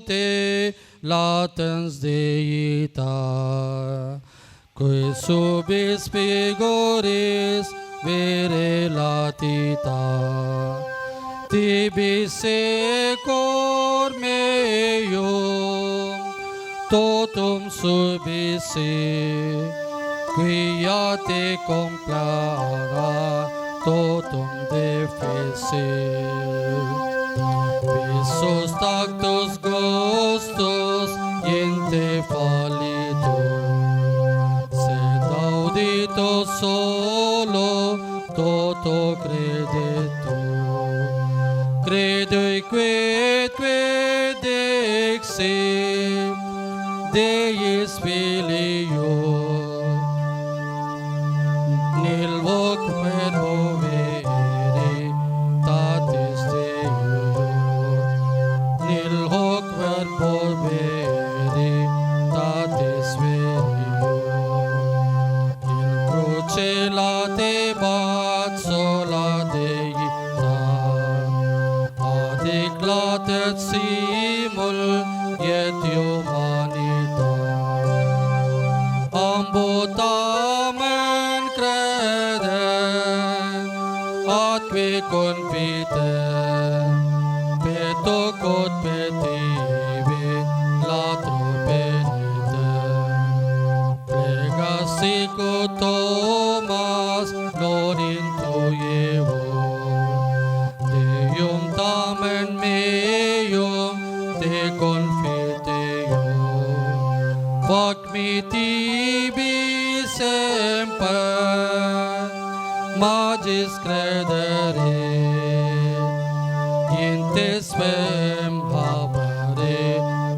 te latens deita, qui subis figuris vere latita, tibi secor meum totum subisi, quia te complara totum deficit. Visus tactus gustus in te fallitur, sed auditus solo toto credetur. Credui quid dixi Deis Filio, nil voc verbo veritatis Deo, nil hoc verbo veritatis Filio. In cruce latebat sola Deita, adiclatet simul et humanitas. Ambutamen credem, atque confidem, peto quod petivi latro penitem. Plega sicut Thomas non intuevo, Deum tamen meum te confideo. Fac mi tibi semper magis credere, in te spem habere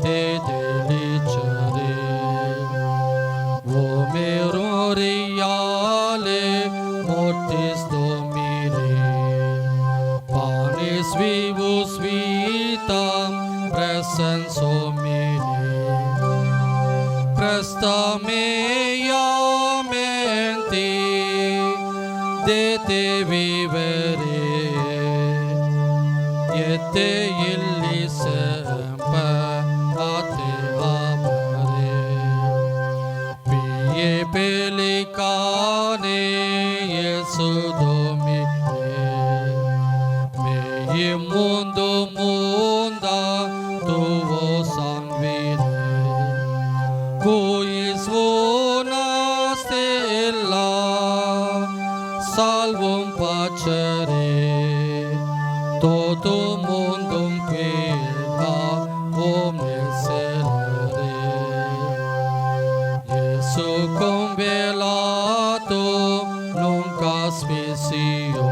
te delicere. Vomerum reale mortis Domini, panis vivus vitam presens homini. Presta mea menti de te vivere, et te illi semper a te amare. Pie pelicane Iesu Domine, mei mundo munda tuo sanguine, quis vona stella salvum pacere, totum mundum quia omnes celere. Iesu convelatum nunc asphisio,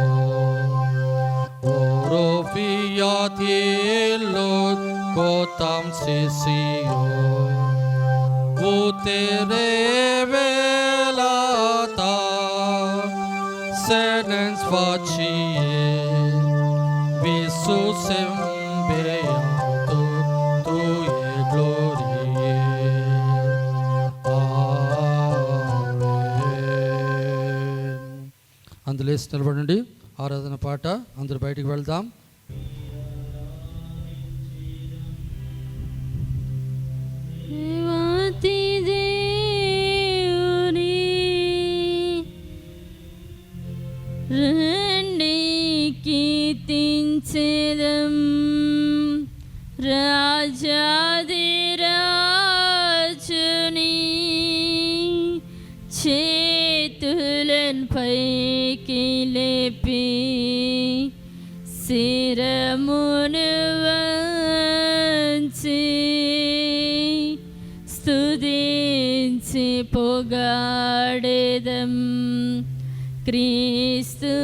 oro fiat illud quotam sisio, ut revelata senens facie, visus in beatur tui glorie. Amen. అందరూ లేచి నిలబడండి. ఆరాధన పాట అందరూ బయటికి వెళ్దాం. కీర్తించెదం రాజాదిరాజుని, చేతులను పైకి లేపి శిరమును వంచి స్తుతించి పొగాడెదం క్రీస్తునాదుని.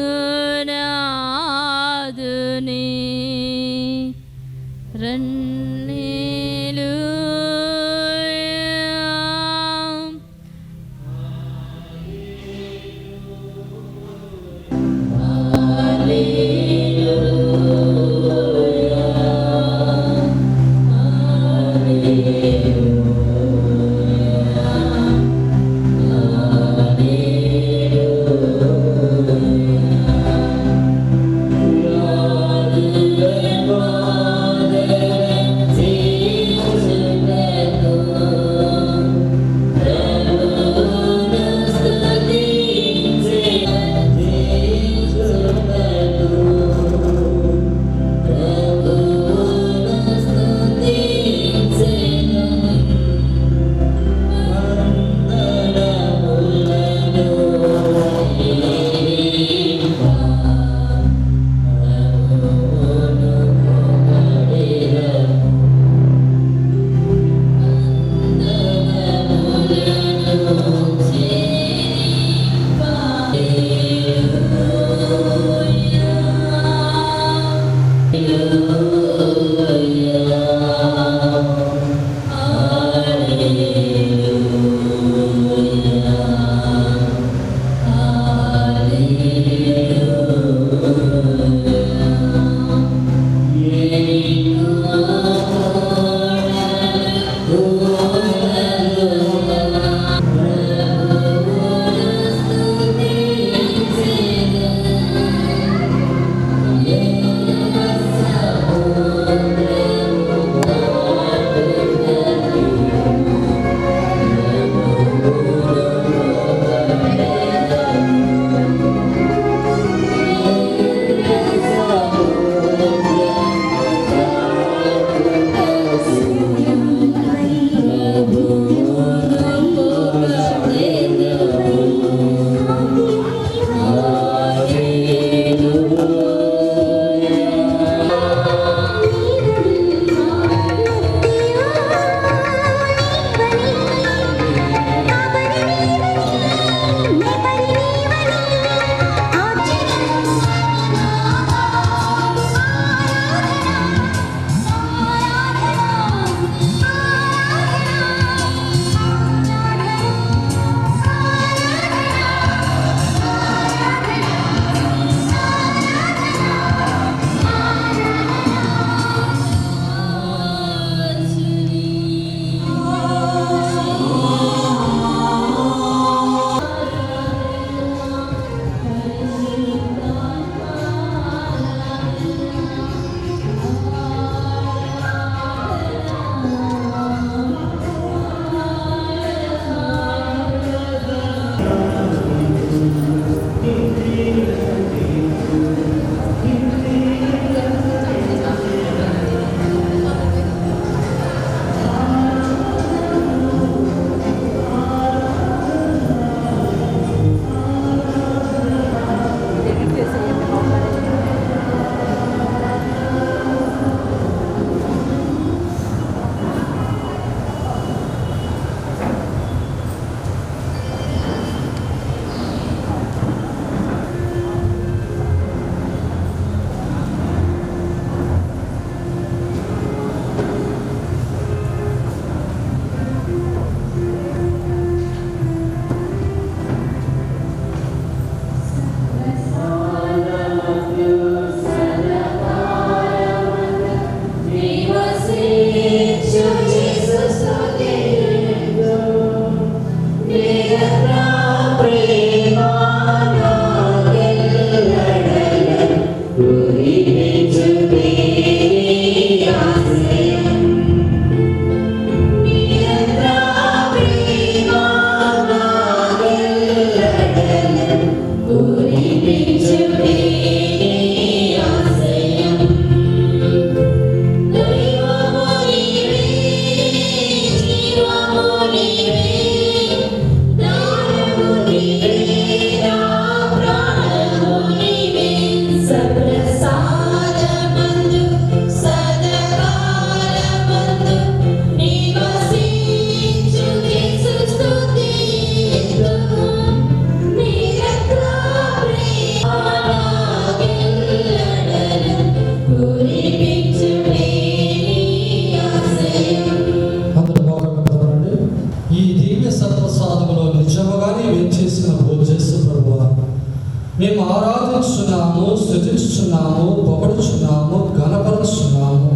మేము ఆరాధించున్నాము, స్తుతిస్తున్నాము, పొగడుచున్నాము, ఘనపరుచున్నాము.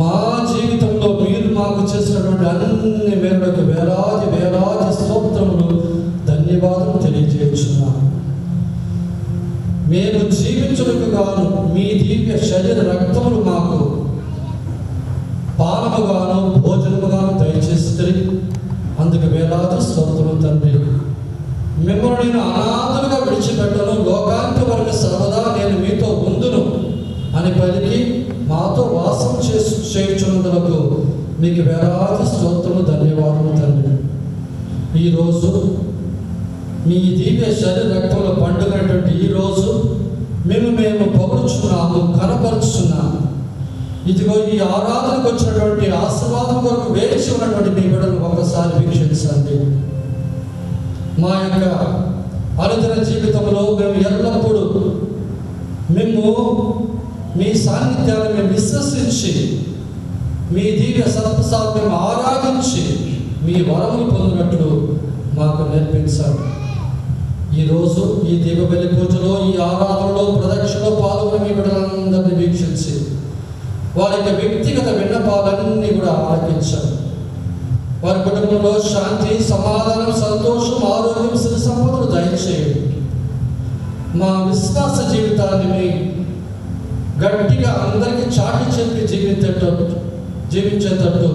మా జీవితంలో మీరు మాకు చేసినటువంటి అన్ని మేరకు వేలాది వేలాది స్తోత్రములు, ధన్యవాదాలు తెలియజేస్తున్నాము. మేము జీవించుటకు గాను మీ దివ్య శరీర రక్తములు మాకు పానముగాను భోజనముగాను దయచేసి అందుకు వేలాది స్తోత్రములు తండ్రి. మిమ్మల్ని నేను అనాథలుగా విడిచిపెట్టను, లోకాంతి వరకు సర్వదా నేను మీతో ఉందును అని పలికి మాతో వాసం చేయుచున్నందులకు మీకు వేలాది స్తోత్రములు, ధన్యవాదములు తండ్రి. ఈరోజు మీ దివ్య శరీర రక్తముల పండుగైనటువంటి ఈరోజు మేము పొగుడుచున్నాము, కనపరుచున్నాము. ఇదిగో ఈ ఆరాధనకు వచ్చినటువంటి ఆశీర్వాదం కొరకు వేచి ఉన్నటువంటి మీ బిడ్డలను ఒకసారి వీక్షించండి. మా యొక్క అనుదిన జీవితంలో మేము ఎల్లప్పుడూ మీ సాన్నిధ్యాన్ని మేము విశ్వసించి మీ దివ్య సత్ప్రసాదం మేము ఆరాధించి మీ వరములు పొందినట్లు మాకు నేర్పించాలి. ఈరోజు ఈ దీపబలి పూజలో, ఈ ఆరాధనలో, ప్రదక్షిణలో పాల్గొని మీ బిడ్డలందరినీ వీక్షించి వారి యొక్క వ్యక్తిగత విన్నపాలన్నీ కూడా ఆలకించాలి. వారి కుటుంబంలో శాంతి, సమాధానం, సంతోషం, ఆరోగ్యం, సిరి సంపదలు దయచేయండి. మా విశ్వాస జీవితాన్ని గట్టిగా అందరికీ చాటి చెప్పి జీవించేటట్టు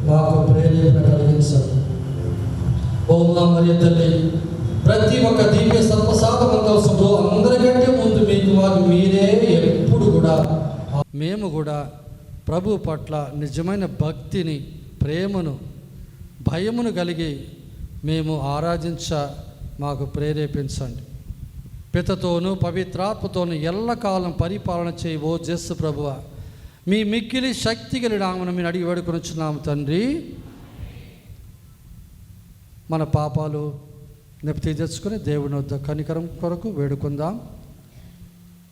మాకు ప్రేరణ కలిగించాలి. ఓ మా మరియ తల్లి, ప్రతి ఒక్క దివ్య సత్ప్రసాద మందోత్సవంలో అందరికంటే ముందు మీరే ఎప్పుడు కూడా మేము కూడా ప్రభు పట్ల నిజమైన భక్తిని, ప్రేమను, భయమును కలిగి మేము మాకు ప్రేరేపించండి. పితతోనూ పవిత్రాత్మతోనూ ఎల్లకాలం పరిపాలన చేయవో జస్సు ప్రభువ, మీ మిక్కిలి శక్తి కలిగిన నామమున మేము అడిగి వేడుకొనుచున్నాము తండ్రి. మన పాపాలు నెప్పి తెచ్చుకొని దేవుని వద్ద కనికరం కొరకు వేడుకుందాం.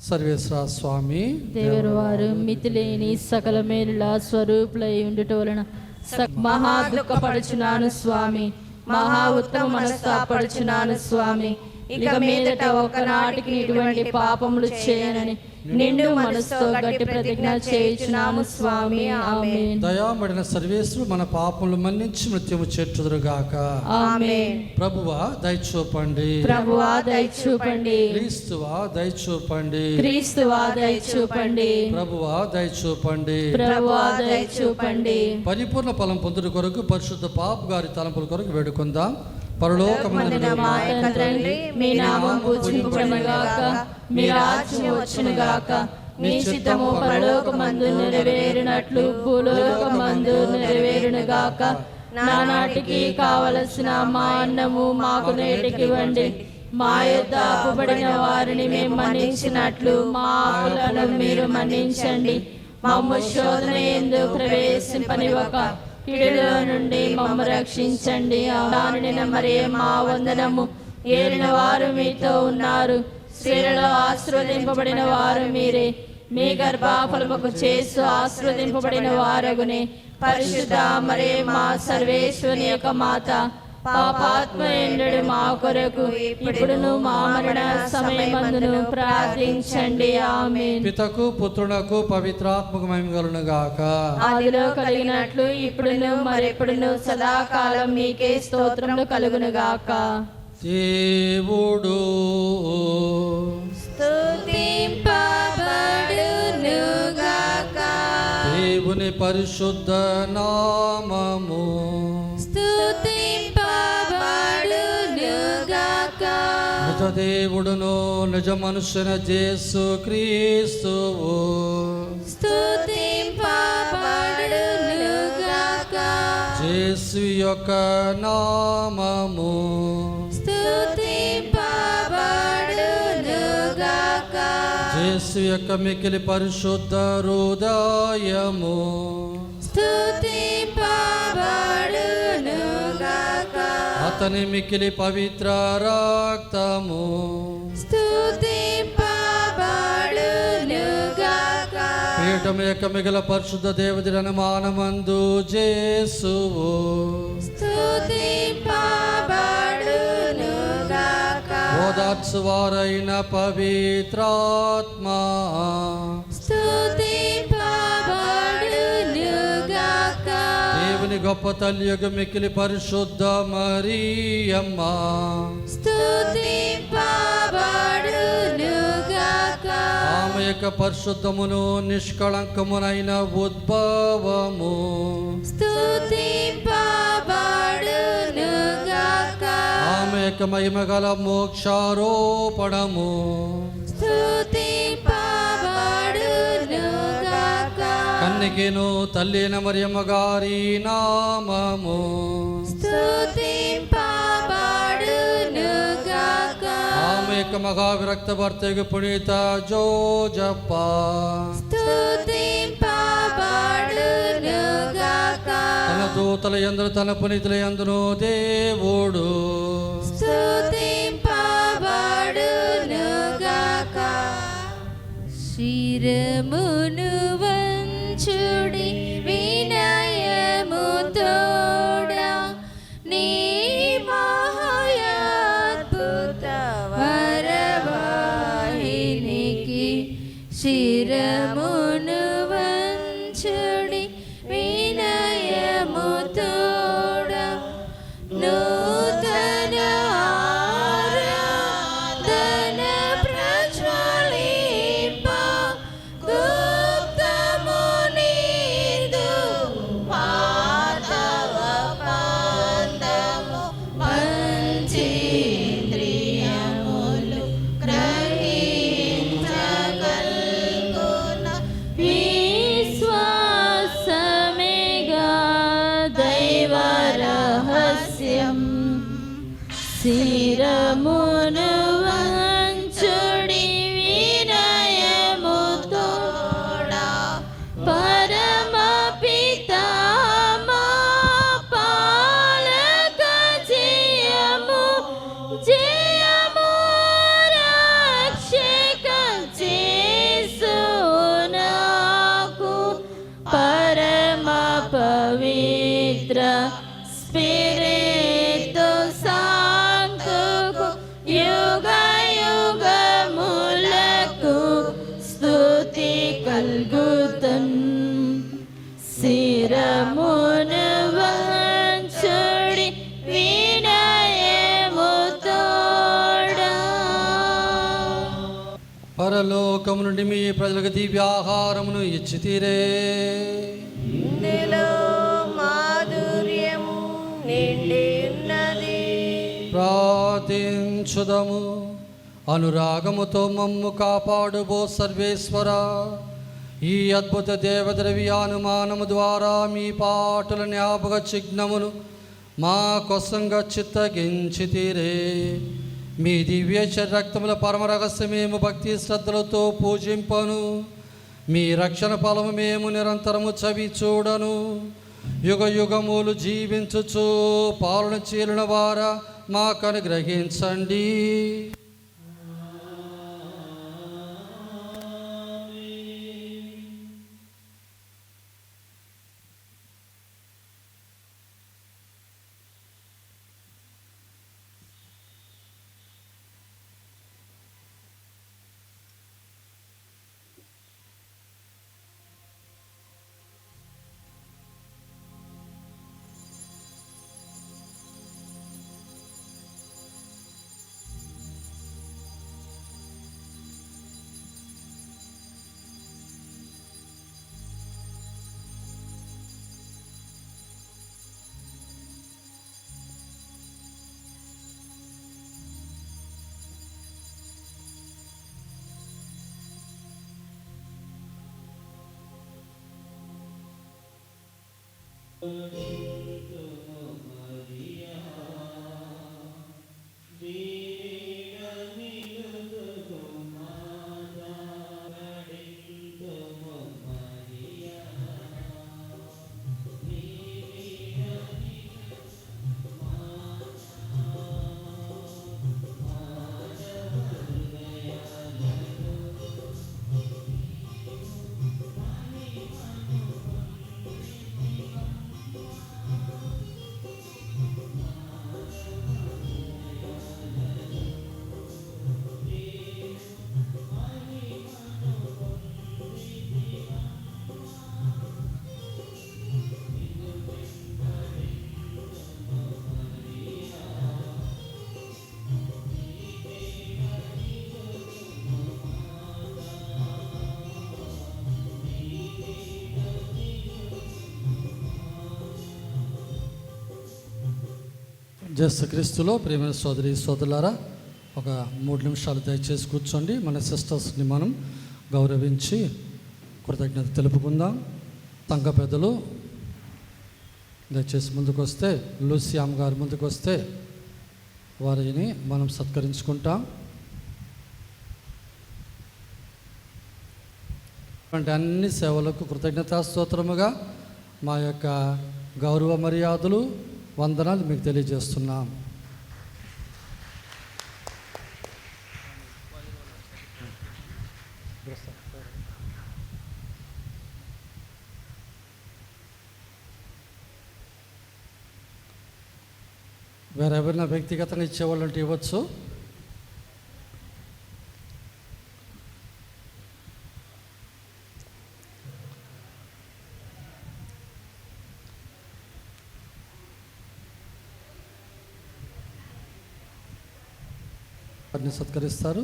సర్వేశ్వర స్వామి దేవుడు వారు మితిలేని సకల మేలుల స్వరూపులై ఉండుట వలన మహా దుఃఖపడుచున్నాను స్వామి, మహా ఉత్తమ మనస్తాపడుచున్నాను స్వామి. ఇక మీదట ఒకనాటికి ఇటువంటి పాపములు చేయనని నిండు మనసుతో గట్టి ప్రతిజ్ఞ చేయుచున్నాము స్వామి. ఆమేన్. దయామడిన సర్వేశ్వరుడు మన పాపములు మన్నించి మృత్యుము చేర్చుదురుగాక. ఆమేన్. ప్రభువా దయచూపండి, ప్రభువా దయచూపండి, క్రీస్తువా దయచూపండి, క్రీస్తువా దయచూపండి, ప్రభువా దయచూపండి, ప్రభువా దయచూపండి. పరిపూర్ణ ఫలం పొందుట కొరకు పరిశుద్ధ పాపు గారి తలంపుల కొరకు వేడుకుందాం. పరలోకమందున మా యొక్క తండ్రి, మీ నామం పూజింపబడునుగాక, మీ రాజ్యం వచ్చునుగాక, మీ చిత్తము పరలోకమందు నెరవేరినట్లు భూలోకమందు నెరవేరునుగాక. నానాటికి కావలసిన మా అన్నము మాకు నేటికి ఇవ్వండి. మా యొద్ద అప్పుబడిన వారిని మేము మన్నించినట్లు మా అప్పులను మీరు మన్నించండి. మమ్ము శోధన యందు ప్రవేశింపనివ్వక కీడులో నుండి మమ్ము రక్షించండి. దానిని మరి మా వందనము. ఏలిన వారు మీతో ఉన్నారు, స్త్రీలలో ఆశీర్వదింపబడిన వారు మీరే. మీ గర్భఫలముకు చేసు ఆశీర్వదింపబడిన వారగునే. పరిశుద్ధ మరే మా సర్వేశ్వరుని యొక్క మాత, పాపాత్మ ఎండడు మా కొరకు ఇప్పుడును మా మరణ సమయమందును ప్రార్థించండి. ఆమేన్. పితకు పుత్రునకు పవిత్రాత్మకు మహిమ కలుగును గాక. ఆదిలో కలిగినట్లు ఇప్పుడును మరెప్పుడును సదాకాలం మీకే స్తోత్రములు కలుగును గాక. దేవుడు స్తుతింపబడును గాక. దేవుని పరిశుద్ధ నామము స్తుతింపబడును గాక. నిజ దేవుడును నిజ మనుష్యున యేసు క్రీస్తువు స్తుతింపబడును గాక. యేసు యొక్క నామము స్తుతింపబడును గాక. యేసు యొక్క మిక్కిలి పరిశుద్ధ హృదయము స్తుతింపబడును గాక. అతని మిక్కిలి పవిత్ర రక్తము స్తుతింపబడును గాక. పీఠం యొక్క మిగిల పరిశుద్ధ దేవతలను మానమందు యేసువు స్తుతింపబడును గాక. ఓదార్చు మార్చువారైన పవిత్రాత్మా స్తుతింపబడునుగాక. దేవుని గొప్ప తల్లియగు మిక్కిలి పరిశుద్ధ మరియమ్మ స్తుతింపబడునుగాక. ఆమె యొక్క పరిశుద్ధమును నిష్కళంకమునైన ఉద్భవము స్తుతింపబడునుగాక. ఆమె యొక్క మహిమగల మోక్షారోపణము స్తుతింపబడునుగాక. కన్నికేను తల్లిన మరియమ్మ గారి నామము స్తుతింపబడునుగాక. ఆమె యొక్క మహావిరక్త భర్తకు పునీత జోజప్ప స్తుతింపబడునుగాక. తన దూతల యందును తన పునీతుల యందును దేవుడు స్తుతింపబడునుగాక. శిరమును వంచుడి వినయముతోడా నీ మహాద్భుత వరవాహినికి. శిరమును వంచుడి వినయముతోడా నూతన ఆరాధన ప్రజ్వలింప గుప్తము నీదు పాతవ పాదము పంచేంద్రియములు గ్రహించగల్గున విశ్వాసమేగా దైవ రహస్యం. శిరమును వంచుడి వినయముతోడా పరమ పితా మా పాలక జయము జయము రక్షక చేసునాకు పరమ పవిత్ర స్పిరితు సాంతుకు యుగ యుగములకు స్తుతి కల్గుతన్. శిరమును వంచుడి వినయముతోడా. పరలోకము నుండి మీ ప్రజలకు దివ్యాహారమును ఇచ్చితిరే. ఇందులో మాధుర్యము నిండి ఉన్నది. ప్రార్థించుదము. అనురాగముతో మమ్ము కాపాడుబో సర్వేశ్వర, ఈ అద్భుత దేవద్రవ్యానుమానము ద్వారా మీ పాటల జ్ఞాపక చిహ్నమును మా కొసంగా చిత్తగించితిరే. మీ దివ్య రక్తముల పరమ రహస్యమేము భక్తి శ్రద్ధలతో పూజింపను. మీ రక్షణ ఫలము మేము నిరంతరము చవి చూడను. యుగ యుగములు జీవించుచు పాలన చీలిన వారా మాకు అనుగ్రహించండి. జేసు క్రీస్తులో ప్రియమైన సోదరి సోదరులారా, ఒక 3 నిమిషాలు దయచేసి కూర్చోండి. మన సిస్టర్స్ని మనం గౌరవించి కృతజ్ఞత తెలుపుకుందాం. సంఘ పెద్దలు దయచేసి ముందుకు వస్తే, లూసియామ్ గారు ముందుకు వస్తే వారిని మనం సత్కరించుకుంటాం. అంటే అన్ని సేవలకు కృతజ్ఞతాస్తోత్రముగా మా యొక్క గౌరవ మర్యాదలు, వందనాలు మీకు తెలియజేస్తున్నాం. వేరెవరైనా వ్యక్తిగతంగా ఇచ్చేవాళ్ళు అంటే ఇవ్వచ్చు. వారిని సత్కరిస్తారు.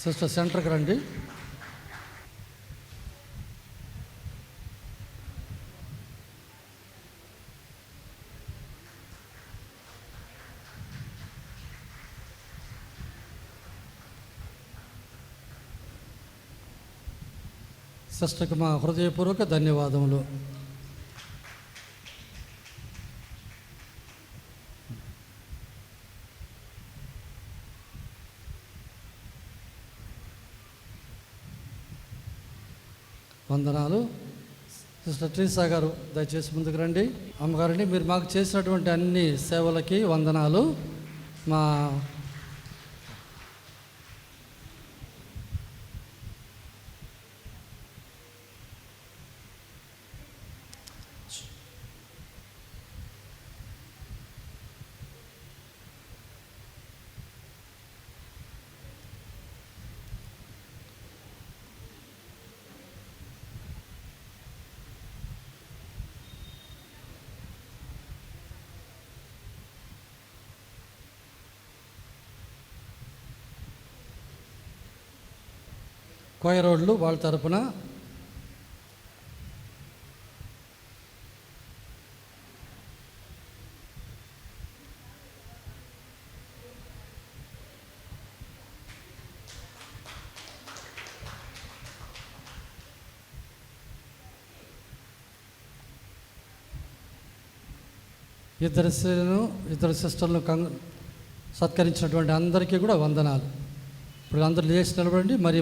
సిస్టర్ సెంటర్కి రండి. సిస్టర్కి మా హృదయపూర్వక ధన్యవాదములు. వందనాలు. సిస్టర్ ట్రీసా గారు దయచేసి ముందుకు రండి. అమ్మగారండి, మీరు మాకు చేసినటువంటి అన్ని సేవలకి వందనాలు. మా కోయరోడ్లు వాళ్ళ తరపున ఇద్దరు సిస్టర్లు సత్కరించినటువంటి అందరికీ కూడా వందనాలు. ఇప్పుడు అందరూ లేచి నిలబడండి. మరి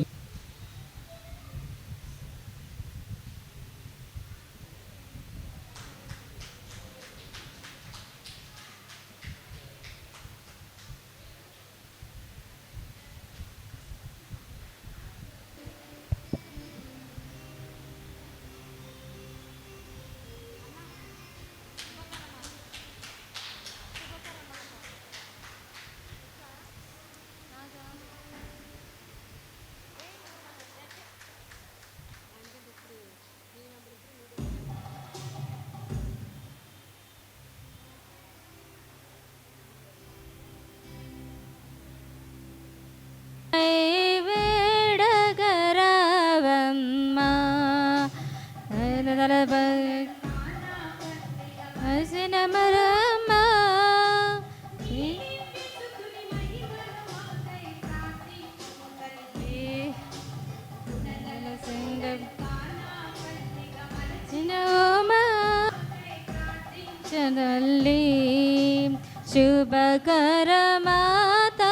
శుభకరమాత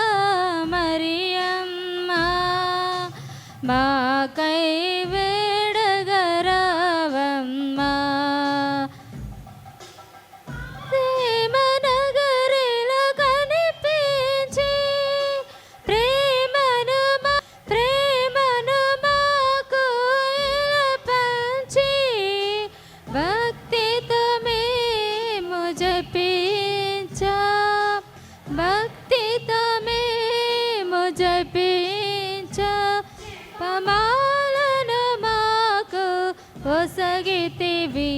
మరియమ్మ మాకై వేడగరావమ్మ. ప్రేమనగరిలో కనిపించి ప్రేమను మాకు పంచి భక్తితో మేము జపించా, భక్తితో మేము జపించా. పమాలను మాకు ఒసగితివి,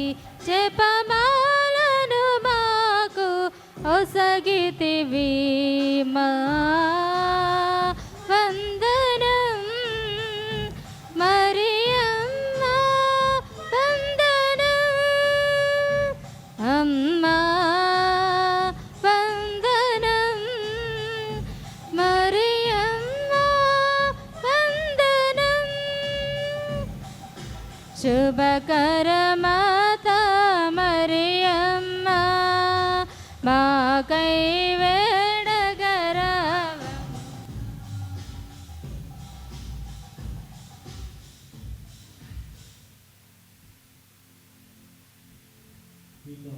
జపమాలను మాకు ఒసగితివి. మా వందనం మరియమ్మ, వందనం శుభకరమాత మరియమ్మ మాకై వేడగరావ. మీకు